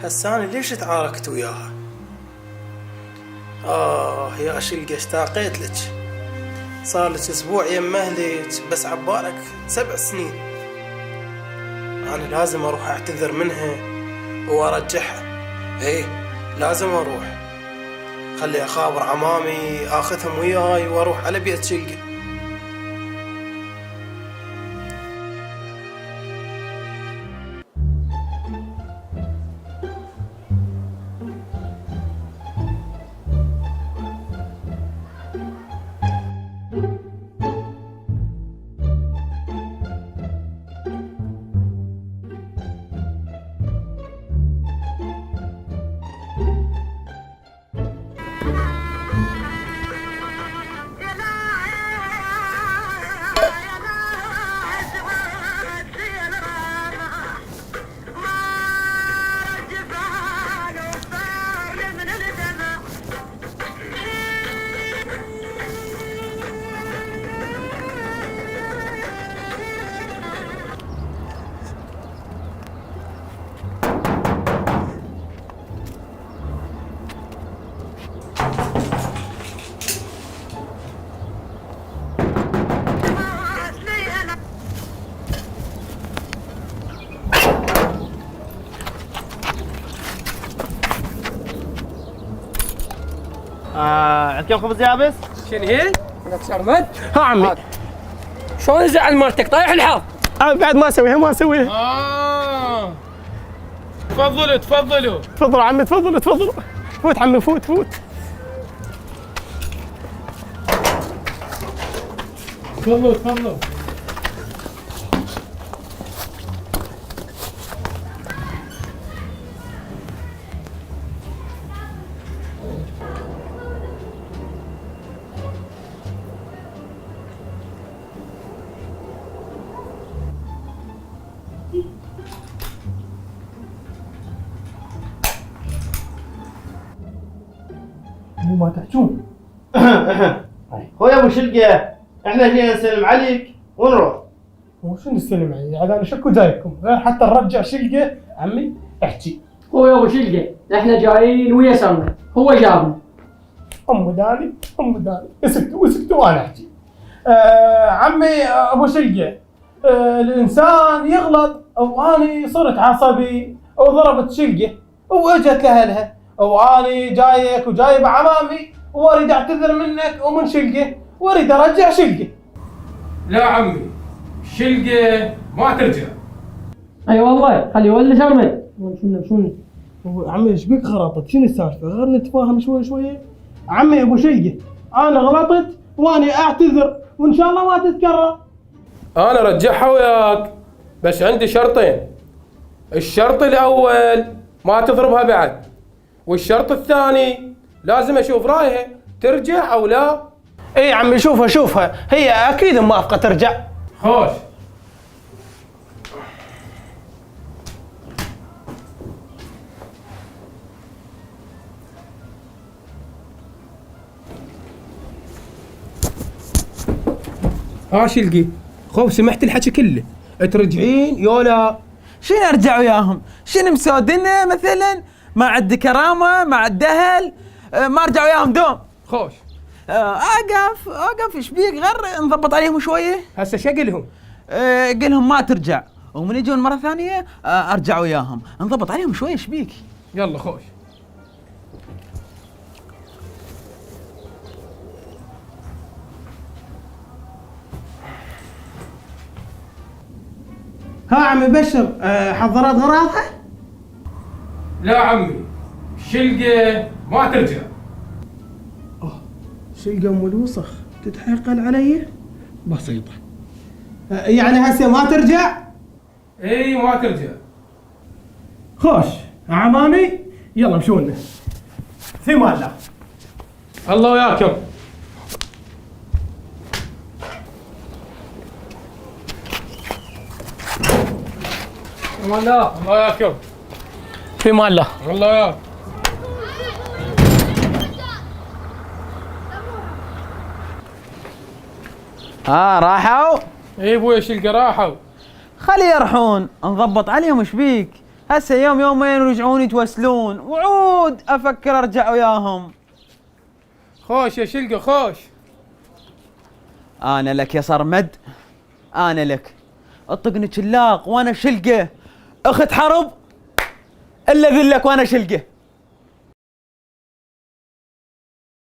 هسه أنا ليش تعاركت وياها؟ يا شلقة اشتاقيت لك، صار لك اسبوع يم اهلك بس عبالك 7 سنين. انا لازم اروح اعتذر منها وارجعها. ايه لازم اروح، خلي اخابر عمامي اخذهم وياي واروح على بيت شلقة. عندكم خبز يابس؟ شنو هي؟ لك شرمت؟ ها عمي. شلون زعل مرتك طايح الحظ؟ بعد ما اسويها ما اسويها. تفضلوا تفضلوا. تفضلوا عمي تفضلوا تفضلوا. فوت عمي فوت فوت. تفضلوا تفضلوا. مو ما تحجون. خويا ابو شلقه، احنا جينا نسلم عليك ونروح. وشو نستلم عليه؟ عاد انا شكو جايكم غير حتى نرجع شلقه. عمي احكي. هو يا ابو شلقه احنا جايين ويا سرنا، هو جابنا. ام داني ام داني، اسكتوا اسكتوا وانا احكي. عمي ابو شلقه، الانسان يغلط، او اني صرت عصبي او ضربت شلقه واجت لاهلها، او اني جايك وجايب عمامي واريد اعتذر منك ومن شلقه واريد ارجع شلقه. لا عمي، شلقة ما ترجع. اي والله خلي يولي شرمت. شنو؟ عمي ايش بك غلطت؟ شنو السالفه؟ غير نتفاهم شوي شوي. عمي ابو شلقه، انا غلطت واني اعتذر وان شاء الله ما تتكرر. انا رجعها وياك بس عندي شرطين. الشرط الاول ما تضربها بعد، والشرط الثاني لازم اشوف رايها ترجع او لا. اي عمي شوفها شوفها، هي اكيد موافقه ترجع. خوش. ها شلقي، خوف سمحت الحكي كله، ترجعين يولا؟ شنو ارجع وياهم؟ شنو مسودنا مثلا؟ ما عندي كرامه، ما عندي اهل، ما ارجع وياهم دوم. خوش. اوقف ايش بيك؟ غير نضبط عليهم شويه. هسه شقلهم. قلهم ما ترجع ومن يجون مره ثانيه ارجع وياهم، نضبط عليهم شويه. ايش بيك؟ يلا خوش. ها عمي بشر، حضرت غراضها؟ لا عمي، شلقة ما ترجع. شلقة ام الوسخ تتحقن علي؟ بسيطة. يعني هسه ما ترجع؟ اي ما ترجع. خوش عمامي، يلا مشونا. في مال الله. الله وياكم. الله الله وياكم. في مال الله. الله وياك. راحوا؟ اي ابوي شلقة راحوا. خلي يرحون، نضبط عليهم. ايش بيك؟ هسه يوم يومين ويرجعون يتوسلون، وعود افكر ارجع وياهم. خوش يا شلقة خوش. انا لك يا صرمد، انا لك. اطقني شلاق وانا شلقه، اخت حرب الا ذلك وانا شلقه.